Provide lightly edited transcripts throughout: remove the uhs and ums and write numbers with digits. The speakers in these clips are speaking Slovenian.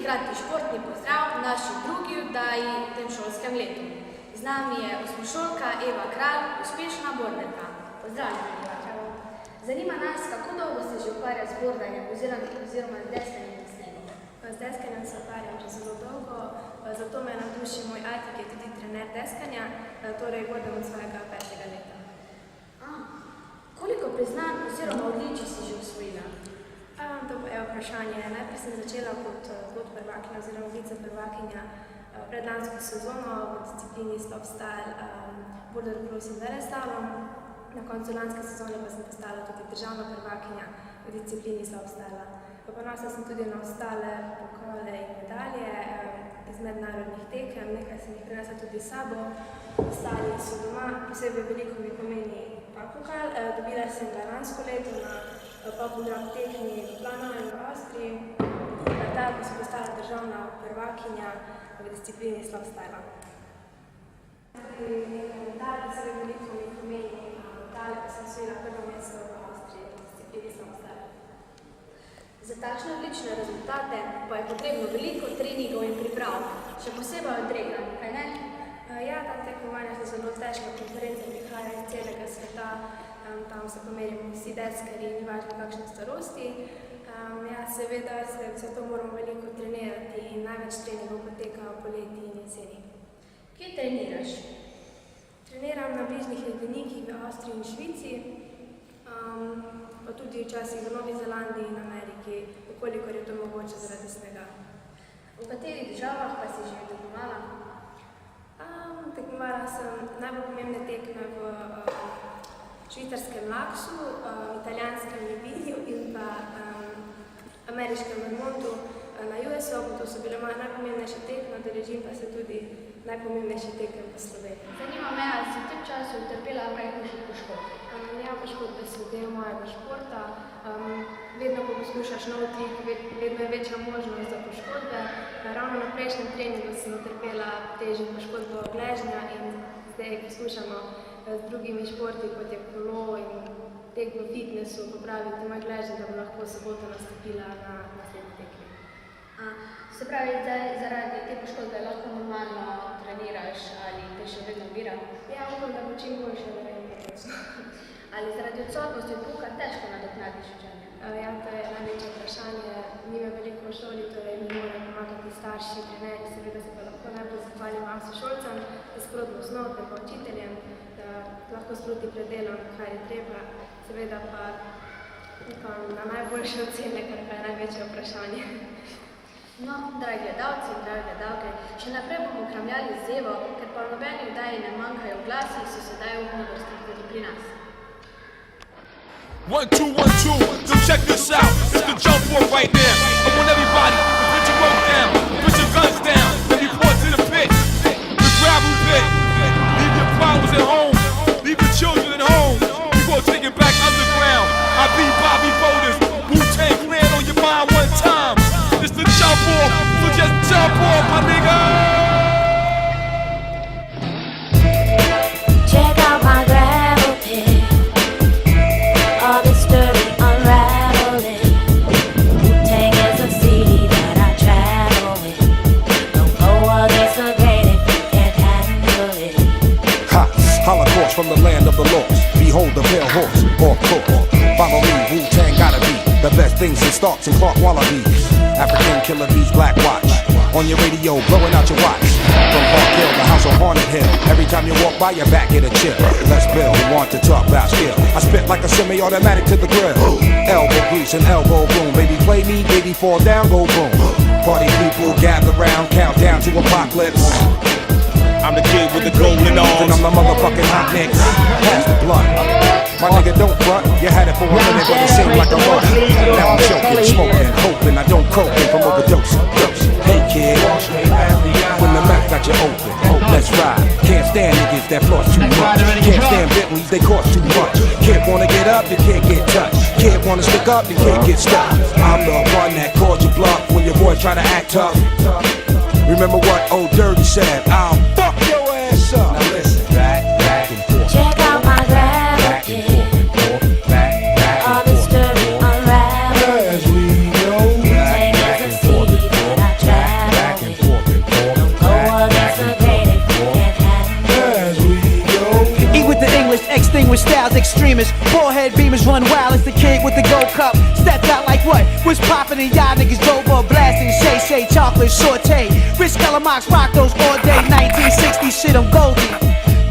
hkrati športni pozdrav naši drugi oddaji v tem šolskem letu. Z nami je osmošolka Eva Kralj, uspešna borderka. Pozdravljeni, Eva. Zanima nas, kako dolgo se že ukvarja z bordanjem oziroma z deskanjem na snegu? Z deskanjem se ukvarjam že zelo dolgo, zato me navduši moj ati, ki je tudi trener deskanja, torej bordam od svojega 5. leta. Koliko priznanj oziroma odličij si že osvojila? To pa je vprašanje. Najprej sem začela kot prvakinja oziroma viceprvakinja predlansko sezono v disciplini slopestyle, border cross in veleslalom. Na koncu lanske sezone pa sem postala tudi državna prvakinja v disciplini slopestyle. Ponosna sem tudi na ostale pokale in medalje iz mednarodnih tekem, nekaj sem jih prinesla tudi s sabo, ostali so doma, posebej veliko mi pomeni pokal. Dobila sem ga lansko leto na Pop-Drop tekmi v Planovi v Avstriji, ta pa sem postala državna prvakinja v disciplini slopestyle. Tudi nekaj medalj, posebej veliko mi pomeni medalje, pa sem osvojila prvo mesto v Avstriji v disciplini slopestyle. Za takšne odlične rezultate pa je potrebno veliko treningov in priprav, še posebej od Regan, kaj ne? Ja, ta tekmovanja so zelo težka, konference prihajajo iz celega sveta, tam se pomerimo vsi deskarji, ni važno kakšne starosti. Ja, seveda, zato moramo veliko trenirati in največ treningov poteka poleti in jeseni. Kje treniraš? Treniram na bližnjih ledenikih v Avstriji in Švici, pa tudi včasih v Novi Zelandiji in Ameriki, kolikor je to mogoče zaradi snega. V katerih državah pa si že tekmovala? Tekmovala sem najbolj pomembne tekme v švicarskem Laksu, italijanskem Livigiju in pa ameriškem Vermontu na US Open. To so bile moje najpomembnejše tekme, udeležim pa se tudi najpomembnejše tekme v Sloveniji. Zanima me, ali si v tem času utrpela kaj hujših poškodb? Ja, poškodbe so del mojega športa. Vedno, ko poskušaš nov trik, vedno je večja možnost za poškodbe. Ravno na prejšnjem treningu sem utrpela težjo poškodbo gležnja in zdaj poskušamo z drugimi športi, kot je kolo in tek v fitnessu, popraviti moj gležnj, da bo lahko soboto nastopila na naslednji tekmi. Se pravi, da zaradi te poškodbe lahko normalno treniraš ali te še vedno bira? Ja, upam, da bo čim boljše, da vem točno. Ali zaradi odsotnosti od pouka težko nadoknadiš učenje? Ja, to je največje vprašanje. Ni me veliko v šoli, torej mi morajo pomagati starši, treneri, seveda se pa lahko najbolj zahvalim vam sošolcem, za sprotno osnov, ter pa učiteljem, da lahko sproti predelam, kar je treba, seveda pa upam na najboljše ocene, kar pa je največje vprašanje. No, dragi gledalci in dragi gledalke, še naprej bomo kramljali z Evo, ker pa v nobeni oddaji ne manjkajo glasi, so sedaj v vrstih tudi pri nas. 1, 2, 1, 2, so check this out, it's the jump off right now. I want everybody to put your rope down, put your guns down, and report to the pit, the gravel pit. Leave your problems at home, leave your children at home. We gon' take it back underground. I be Bobby Boulders, Wu-Tang Clan on your mind one time. It's the jump off, so just jump off, my nigga. Check out my gravel pit. All this dirty unraveling. Wu-Tang is a city that I travel with. Don't go against the grain if you can't handle it. Ha! Holocaust from the land of the lost. Behold the pale horse, or cook. Follow me, Wu-Tang gotta be the best things in Starks and Clark Wallabies. African killer bees, Black Watch. On your radio, blowing out your watch. From Park Hill, the house on Haunted Hill. Every time you walk by, your back get a chill. Let's build, want to talk about skill. I spit like a semi-automatic to the grill. Elbow grease and elbow boom. Baby play me, baby fall down, go boom. Party people gather round, count down to apocalypse. I'm the kid with the golden arms. And I'm the motherfucking hot nicks. Pass the blunt. My nigga, don't front. You had it for a minute, but it seemed like a rush. Now I'm choking, smoking, hoping I don't croaking from overdose. Hey kid, when the mouth got you open, let's ride. Can't stand niggas that floss too much. Can't stand Bentleys, they cost too much. Kid wanna get up, you can't get touched. Kid wanna stick up, you can't get stuck. I'm the one that called you bluff when your boy try to act tough. Remember what old Dirty said? I'll fuck your ass up. Now listen, back and forth. Check out my gravel pit. All this dirty unraveling. Wu-Tang is a city that I travel red beamers run wild. It's the kid with the gold cup. Stepped out like what? What's poppin' and y'all niggas drove up blasting. Shay, chocolate, saute. Rich Kellamox rock those all day. 1960 shit, I'm Goldie.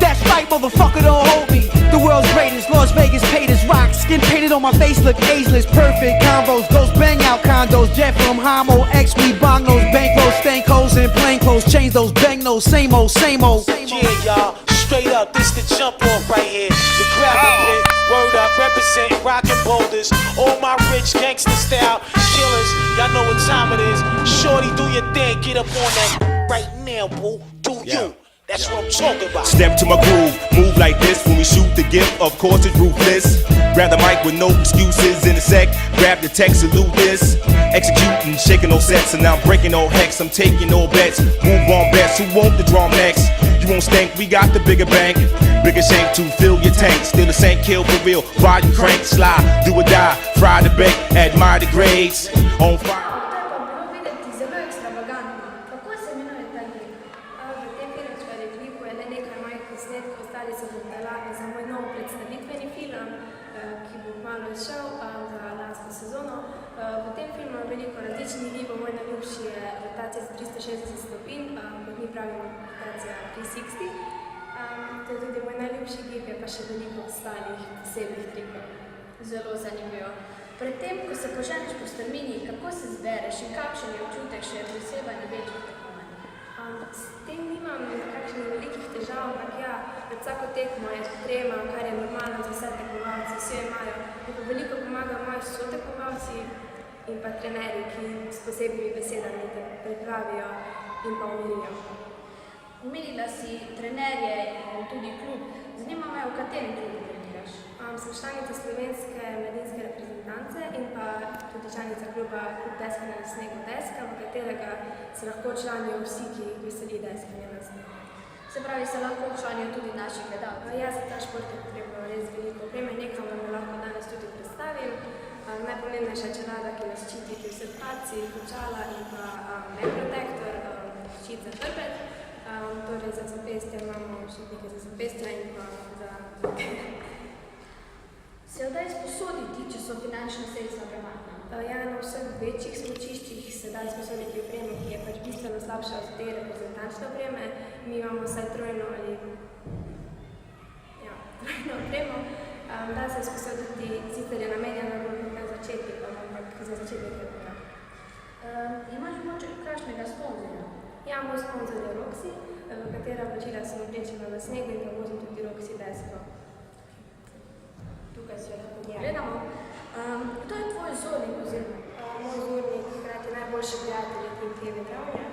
That's right, motherfucker, don't hold me. The world's greatest, Las Vegas paid as rock. Skin painted on my face, look ageless. Perfect combos, ghost bang out condos. Jet from Homo, X, we bong those. Bankrolls, stank hoes, and plain clothes. Change those bang those, same old, same old. Yeah, y'all, straight up, this the jump off right here. The gravel pit, word up, represent rockin' boulders. All my rich gangster style killers, y'all know what time it is. Shorty, do your thing, get up on that right now, boo. Do you? That's what I'm talking about. Step to my groove, move like this when we shoot the gift. Of course it's ruthless. Grab the mic with no excuses in a sec. Grab the text, salute this. Executing, shaking no sets, and now I'm breaking no hex. I'm taking all bets. Move on bets. Who want the drum next? You won't stink. We got the bigger bank, bigger shank to fill your tank. Still the same kill for real. Volume crank, slide, do or die. Fry the bake, admire the grades. On fire. To je pa bilo videti zelo ekstravagantno. Kako se imenuje ta lik? V tem filmčku klipu je le nekaj mojih posnetkov, ostali so v obdelavi za moj nov predstavitveni film, ki bo kmalu izšel za lansko sezono. V tem filmu je veliko različnih gibov, moj najljubši je rotacija za 360 stopinj, kot mi pravimo rotacija 360. To je tudi moj najljubši gib, je pa še veliko ostalih posebnih trikov. Zelo zanimivo. Predtem, ko se poženeš po strmini, kako se zbereš in kakšen je občutek še posebej na večjih tekmovanjih? S tem nimam kakšnih velikih težav, ampak ja, pred vsako tekmo je trema, kar je normalno za vse tekmovalce, vsi imajo. Mi pa veliko pomagajo moji sotekmovalci in pa trenerji, ki s posebnimi besedami te pripravijo in pa umirijo. Omenila si trenerje in tudi klub. Zanima me, v katerem klubu treniraš? Sem članica slovenske mladinske reprezentance in pa tudi članica kluba Klub deskanja na snegu Deska, v katerega se lahko članijo vsi, ki jih veseli deskanje na snegu. Se pravi, se lahko članijo tudi naši gledalci. Ja, za ta šport je potrebno res veliko opreme, nekaj vam lahko danes tudi predstavim. Najpomembnejša čelada, ki nas ščiti, ki vse paci, očala in pa neprotektor, ščit za hrbet. Torej za zapestje imamo ščitnike za zapestja in pa za... Se jo da izposoditi, če so finančna sredstva premajhna? Ja, na vseh večjih smučiščih se da izposoditi opremo, ki je pač bistveno slabša od te reprezentančne opreme. Mi imamo vsaj trojno opremo. Da se izposoditi, sicer je namenjena na začetnikom, ampak za začetnik je tako. Imaš moče kakšnega sponzorja? Ja, moj sponzor je Roxy, v katera plačila sem oblečena na snegu in pa vozim tudi Roxy desko. Tukaj se lahko Gledamo. Kdo je tvoj vzornik oziroma? Moj vzornik, hkrati najboljši prijatelj je Tim Kevin Dravnja.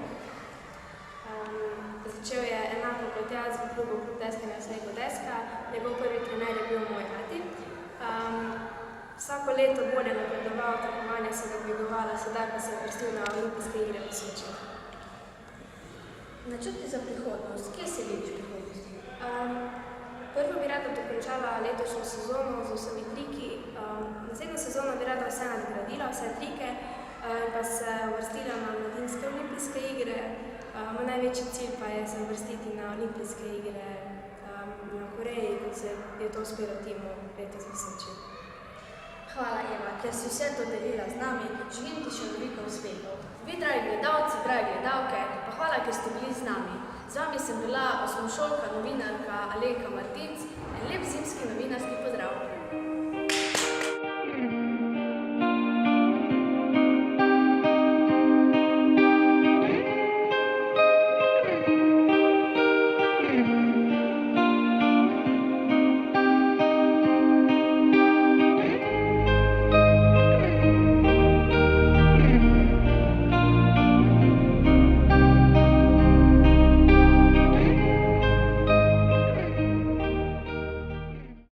Začel je enako kot jaz v klubu Klub deskanja na snegu Deska. Njegov prvi trener je bil moj ati. Vsako leto bolje napredoval, tekmovanja se ga dvigovala, sedaj pa se je vrstil na olimpijske igre v Sočiju. Načrti za prihodnost. Kje se vidiš prihodnosti? Prvo bi rada dokončala letošnjo sezono z vsemi triki. Naslednjo sezono bi rada vse nadgradila, vse trike in pa se uvrstila na mladinske olimpijske igre. Moj največji cilj pa je se uvrstiti na olimpijske igre na Koreji, kot se je to uspelo timu letos v Sočiju. Hvala, Eva, ker si vse to delila z nami. Želim ti še veliko uspehov. Vi, dragi gledalci, dragi gledalke, pa hvala, ker ste bili z nami. Z vami sem bila osnovnošolka novinarka Alenka Martinc. En lep zimski novinarski pozdrav.